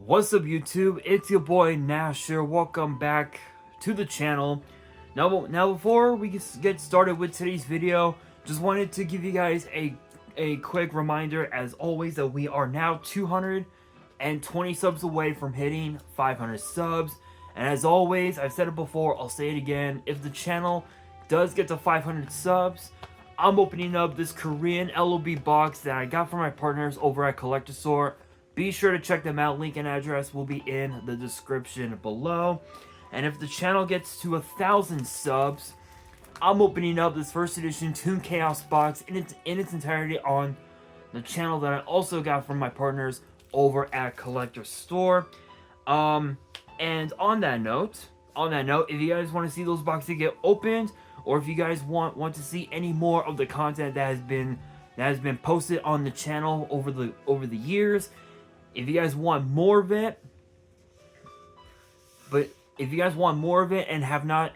What's up YouTube? It's your boy Nash here. Welcome back to the channel. Now before we get started with today's video, just wanted to give you guys a quick reminder as always that we are now 220 subs away from hitting 500 subs. And as always, I've said it before, I'll say it again, if the channel does get to 500 subs, I'm opening up this Korean LOB box that I got from my partners over at Collector Store. Be sure to check them out. Link and address will be in the description below. And if the channel gets to 1,000 subs, I'm opening up this first edition Toon Chaos box in its entirety on the channel that I also got from my partners over at Collector Store. And on that note, if you guys want to see those boxes get opened, or if you guys want to see any more of the content that has been posted on the channel over the years, if you guys want more of it, and have not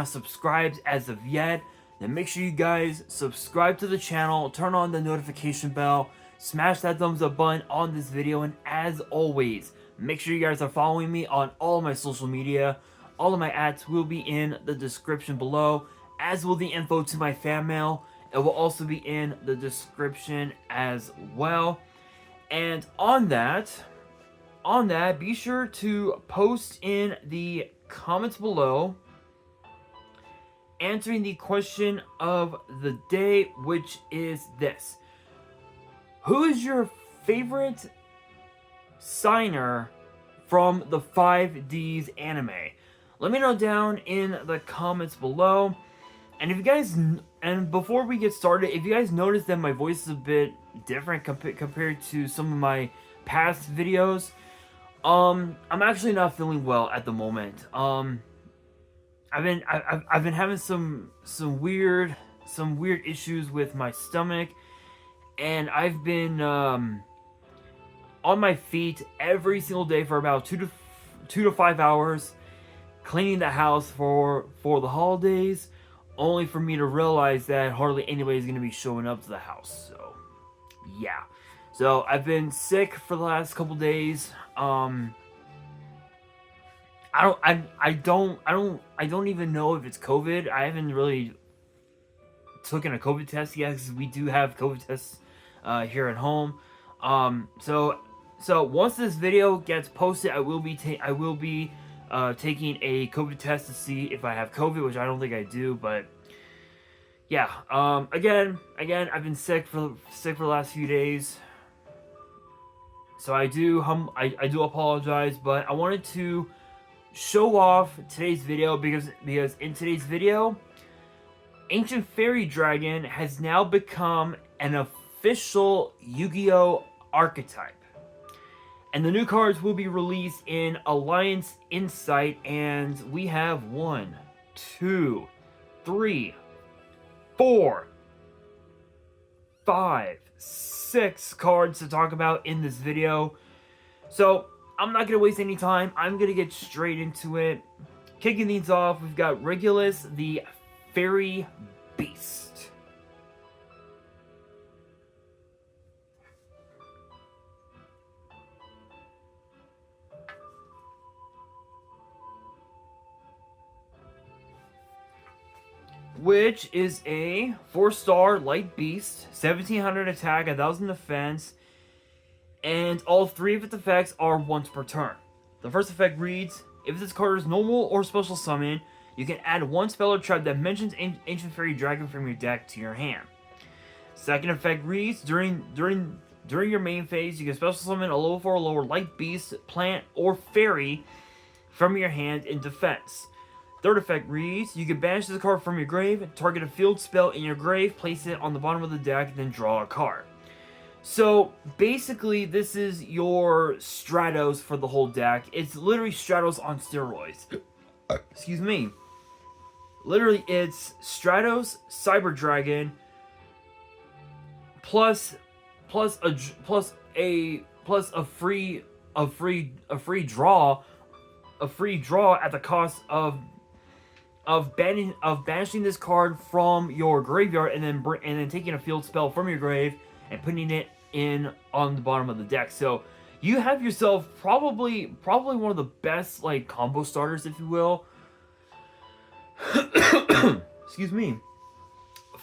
subscribed as of yet, then make sure you guys subscribe to the channel, turn on the notification bell, smash that thumbs up button on this video, and as always, make sure you guys are following me on all my social media. All of my ads will be in the description below, as will the info to my fan mail. It will also be in the description as well. And on that, be sure to post in the comments below answering the question of the day, which is this: who is your favorite signer from the 5Ds anime? Let me know down in the comments below. And if you guys, and before we get started, if you guys notice that my voice is a bit different compared to some of my past videos, I'm actually not feeling well at the moment. I've been having some weird issues with my stomach, and I've been on my feet every single day for about 2 to 5 hours, cleaning the house for the holidays, only for me to realize that hardly anybody is going to be showing up to the house. So yeah, so I've been sick for the last couple days. I don't even know if it's COVID. I haven't really taken a COVID test yet, because we do have COVID tests here at home. So once this video gets posted, I will be taking a COVID test to see if I have COVID, which I don't think I do, but yeah. Again, I've been sick for the last few days, so I do apologize, but I wanted to show off today's video because in today's video, Ancient Fairy Dragon has now become an official Yu-Gi-Oh archetype. And the new cards will be released in Alliance Insight, and we have 1, 2, 3, 4, 5, 6 cards to talk about in this video. So I'm not going to waste any time. I'm going to get straight into it. Kicking these off, we've got Regulus, the Fairy Beast. Which is a 4-star light beast, 1700 attack, 1000 defense, and all 3 of its effects are once per turn. The first effect reads: if this card is normal or special summon, you can add 1 spell or trap that mentions Ancient Fairy Dragon from your deck to your hand. Second effect reads: during your main phase, you can special summon a level 4 or lower light beast, plant, or fairy from your hand in defense. Third effect reads: you can banish this card from your grave, target a field spell in your grave, place it on the bottom of the deck, then draw a card. So basically, this is your Stratos for the whole deck. It's literally Stratos on steroids. Excuse me. Literally, it's Stratos, Cyber Dragon, plus a free draw at the cost of banishing this card from your graveyard, and then taking a field spell from your grave and putting it in on the bottom of the deck. So you have yourself probably one of the best like combo starters, if you will. Excuse me.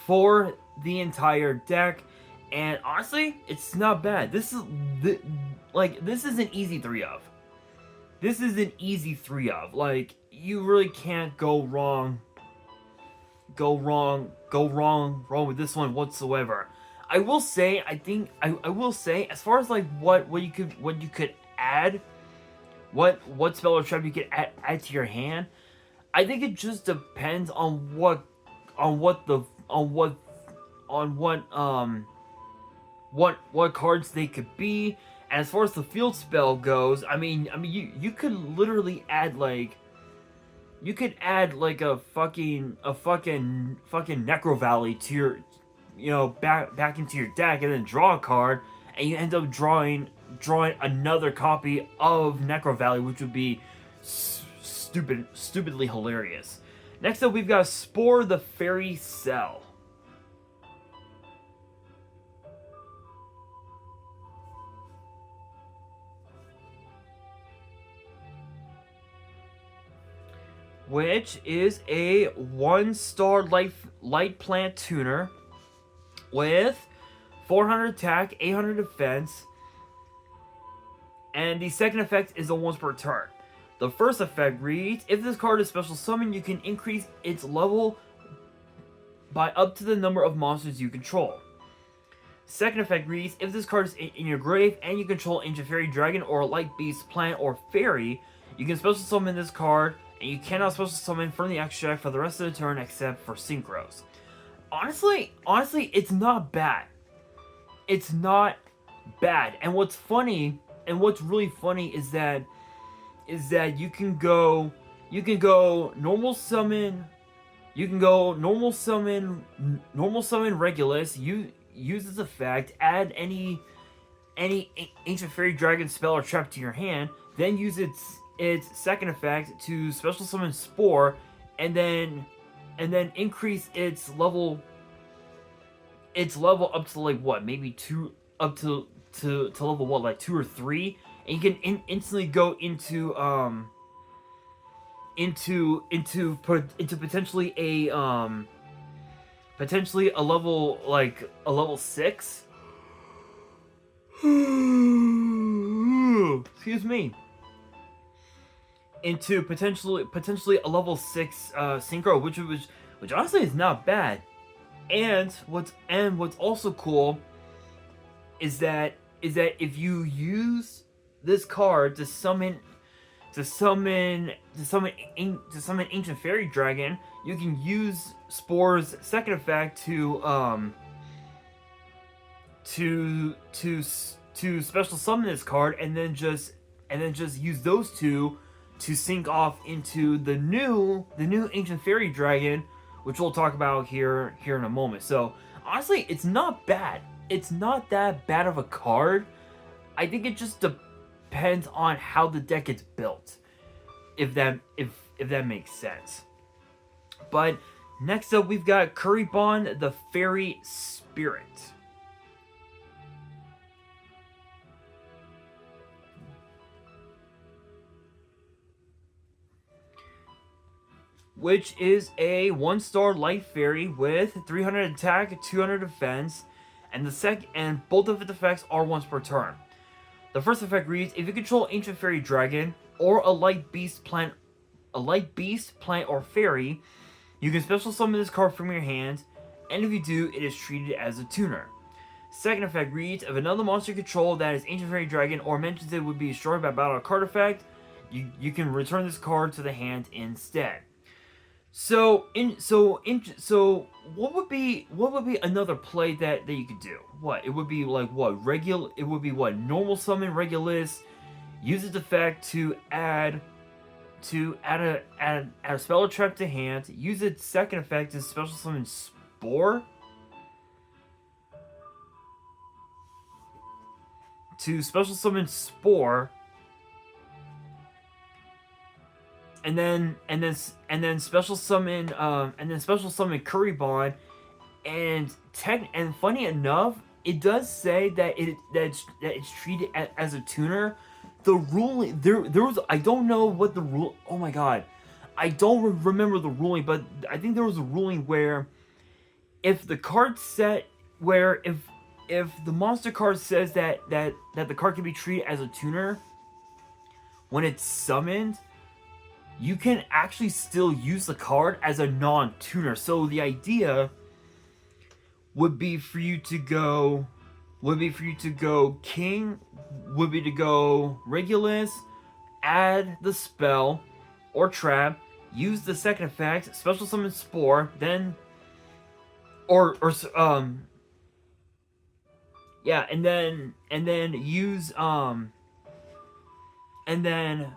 For the entire deck, and honestly, it's not bad. This is this is an easy 3 of. This is an easy 3 of. Like, you really can't go wrong with this one whatsoever. I will say, I will say, as far as like what you could add, what spell or trap you could add to your hand, I think it just depends on what cards they could be. And as far as the field spell goes, I mean you could literally add like a fucking Necro Valley to your, you know, back into your deck, and then draw a card, and you end up drawing another copy of Necro Valley, which would be stupidly hilarious. Next up, we've got Spore the Fairy Cell. Which is a 1-star light plant tuner with 400 attack, 800 defense, and the second effect is a once per turn. The first effect reads, if this card is special summoned, you can increase its level by up to the number of monsters you control. Second effect reads, if this card is in your grave and you control Ancient Fairy, Dragon, or Light Beast, Plant, or Fairy, you can special summon this card, and you cannot special summon from the extra deck for the rest of the turn except for synchros. Honestly, it's not bad. It's not bad. And what's really funny is that you can go normal summon Regulus, use this effect, add any Ancient Fairy, Dragon spell or trap to your hand, then use its second effect to special summon Spore, and then increase its level up to like what, maybe to level what, like 2 or 3, and you can instantly go into potentially a level 6. Excuse me. Into potentially a level 6 synchro, which honestly is not bad. And what's also cool is that if you use this card to summon Ancient Fairy Dragon, you can use Spore's second effect to special summon this card, and then just use those two to sync off into the new Ancient Fairy Dragon, which we'll talk about here in a moment. So honestly, it's not bad. It's not that bad of a card. I think it just depends on how the deck is built, if that makes sense. But next up, we've got Kuribon the Fairy Spirit. Which is a 1-star light fairy with 300 attack, 200 defense, and both of its effects are once per turn. The first effect reads, if you control Ancient Fairy Dragon or a light beast, plant, or fairy, you can special summon this card from your hand, and if you do, it is treated as a tuner. Second effect reads, if another monster you control that is Ancient Fairy Dragon or mentions it would be destroyed by battle or card effect, you can return this card to the hand instead. So what would be another play that you could do? What, it would be like what, normal summon Regulus, use its effect to add a spell or trap to hand, use its second effect to special summon Spore and then special summon Kuribon, and funny enough, it does say that it's treated as a tuner. The ruling there was, I don't know what the rule. Oh my god, I don't remember the ruling, but I think there was a ruling where if the card set where if the monster card says that the card can be treated as a tuner when it's summoned, you can actually still use the card as a non-tuner. So the idea would be for you to go king, would be to go Regulus, add the spell or trap, use the second effect, special summon Spore, then yeah, and then use and then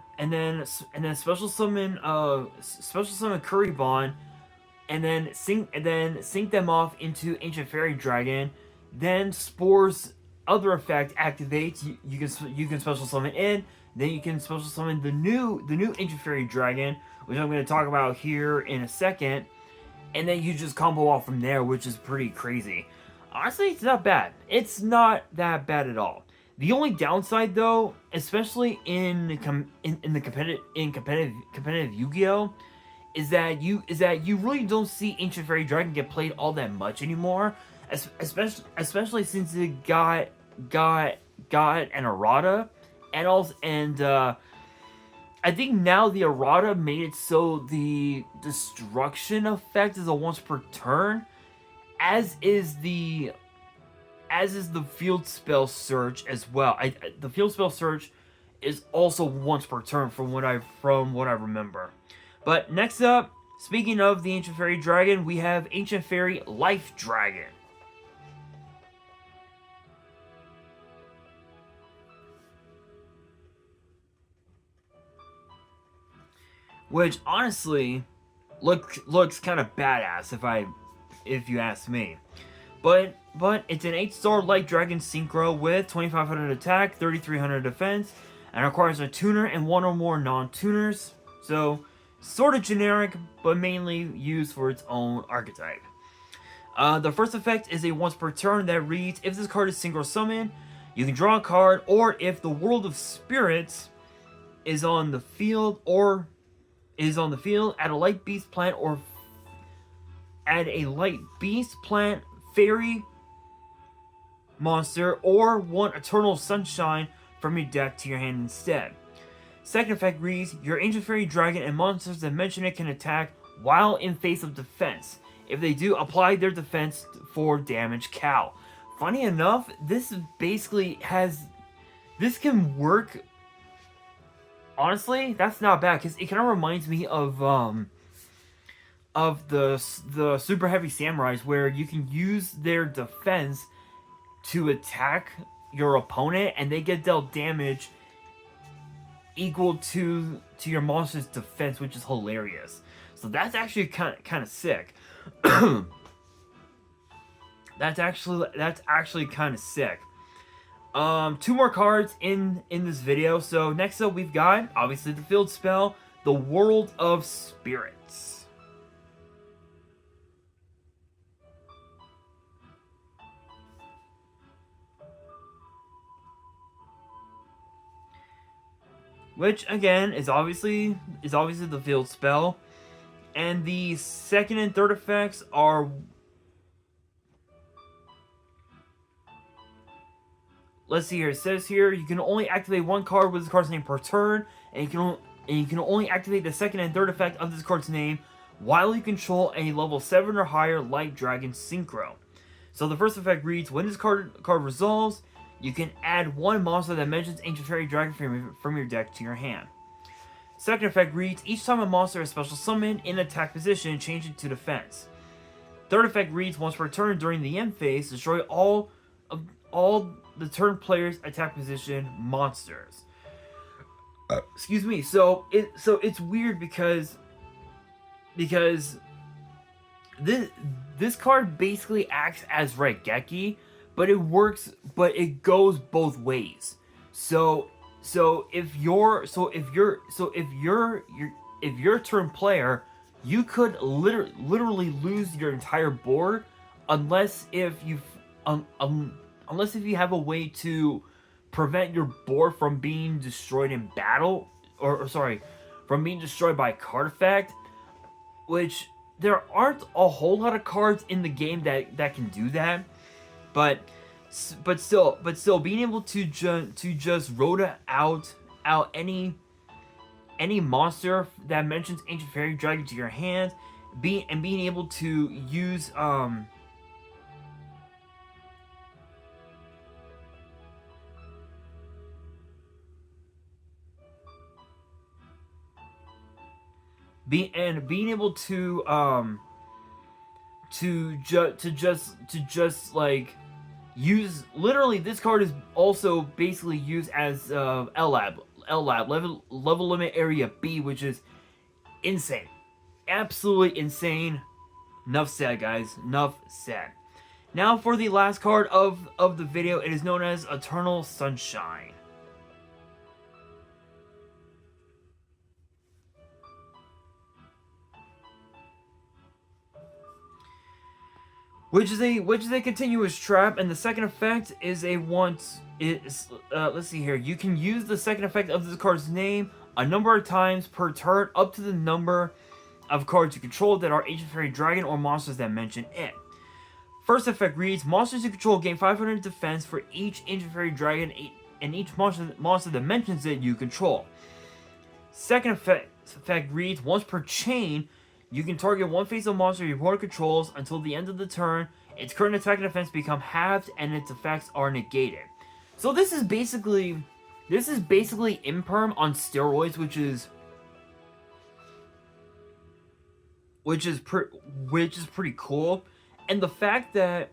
special summon Curry Bond, and then sync them off into Ancient Fairy Dragon. Then Spore's other effect activates. You can special summon in. Then you can special summon the new Ancient Fairy Dragon, which I'm going to talk about here in a second. And then you just combo off from there, which is pretty crazy. Honestly, it's not bad. It's not that bad at all. The only downside, though, especially in the competitive Yu-Gi-Oh, is that you really don't see Ancient Fairy Dragon get played all that much anymore, especially since it got an errata, and I think now the errata made it so the destruction effect is a once per turn, as is the field spell search as well. The field spell search is also once per turn from what I remember. But next up, speaking of the Ancient Fairy Dragon, we have Ancient Fairy Life Dragon. Which honestly looks kind of badass if you ask me. But it's an 8-star Light Dragon Synchro with 2500 attack, 3300 defense, and requires a tuner and one or more non-tuners. So sort of generic, but mainly used for its own archetype. The first effect is a once per turn that reads: if this card is synchro summoned, you can draw a card, or if the World of Spirits is on the field, add a light beast plant fairy monster or one Eternal Sunshine from your deck to your hand instead. Second effect reads: your Ancient Fairy Dragon and monsters that mention it can attack while in face of defense. If they do, apply their defense for damage Cal. Funny enough, this basically this can work. Honestly, that's not bad, because it kind of reminds me of the Super Heavy Samurais, where you can use their defense to attack your opponent, and they get dealt damage equal to your monster's defense, which is hilarious. So that's actually kind of sick. That's actually kind of sick. Two more cards in this video. So next up, we've got obviously the field spell, the World of Spirits. Which again is obviously the field spell, and the second and third effects are, let's see here. It says here you can only activate one card with this card's name per turn, and you can only activate the second and third effect of this card's name while you control a level 7 or higher Light Dragon Synchro. So the first effect reads: when this card resolves, you can add one monster that mentions Ancient Fairy Dragon from your deck to your hand. Second effect reads: each time a monster is special summoned in attack position, change it to defense. Third effect reads: once per turn during the end phase, destroy all the turn player's attack position monsters. Excuse me. So it's weird because this card basically acts as Raigeki, but it goes both ways. So if you're turn player, you could literally lose your entire board unless unless if you have a way to prevent your board from being destroyed in battle, or sorry, from being destroyed by card effect, which there aren't a whole lot of cards in the game that can do that, but still being able to just rota out any monster that mentions Ancient Fairy Dragon to your hand, being able to use being able to just like use, literally this card is also basically used as L-Lab level limit area B, which is insane, absolutely insane. Enough said, guys, enough said. Now for the last card of the video, it is known as Eternal Sunshine. Which is a continuous trap, and the second effect is let's see here. You can use the second effect of this card's name a number of times per turn, up to the number of cards you control that are Ancient Fairy Dragon or monsters that mention it. First effect reads: monsters you control gain 500 defense for each Ancient Fairy Dragon and each monster that mentions it you control. Second effect reads: once per chain, you can target one face-up monster your opponent controls until the end of the turn. Its current attack and defense become halved, and its effects are negated. So this is basically Imperm on steroids, which is pretty cool. And the fact that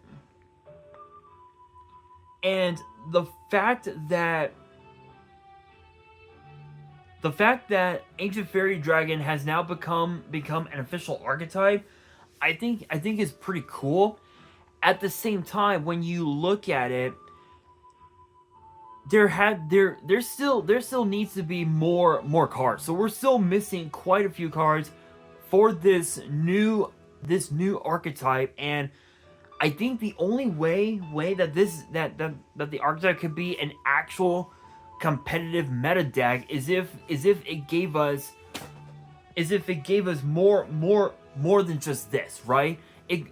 Ancient Fairy Dragon has now become an official archetype, I think is pretty cool. At the same time, when you look at it, there still needs to be more cards. So we're still missing quite a few cards for this new archetype, and I think the only way that the archetype could be an actual competitive meta deck is if it gave us more than just this, right? If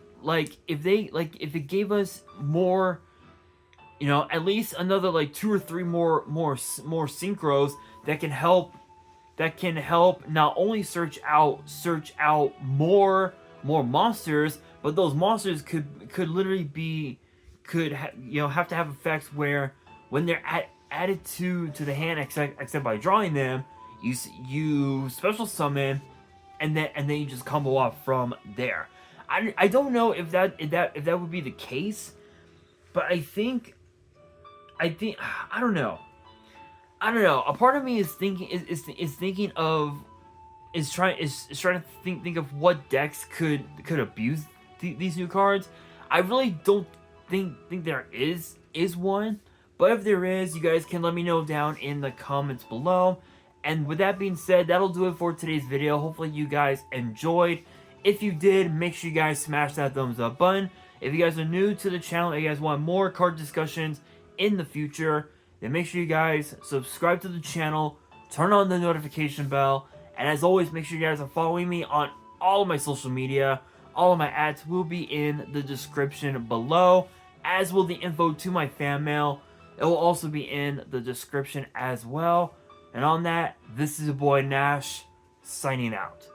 it gave us more, at least another like 2 or 3 more synchros that can help not only search out more monsters, but those monsters could literally have to have effects where when they're added to the hand, except by drawing them, you special summon, and then you just combo off from there. I don't know if that would be the case, but I don't know. A part of me is trying to think of what decks could abuse these new cards. I really don't think there is one, but if there is, you guys can let me know down in the comments below. And with that being said, that'll do it for today's video. Hopefully you guys enjoyed. If you did, make sure you guys smash that thumbs up button. If you guys are new to the channel and you guys want more card discussions in the future, then make sure you guys subscribe to the channel, turn on the notification bell, and as always, make sure you guys are following me on all of my social media. All of my ads will be in the description below, as will the info to my fan mail. It will also be in the description as well. And on that, this is your boy Nash, signing out.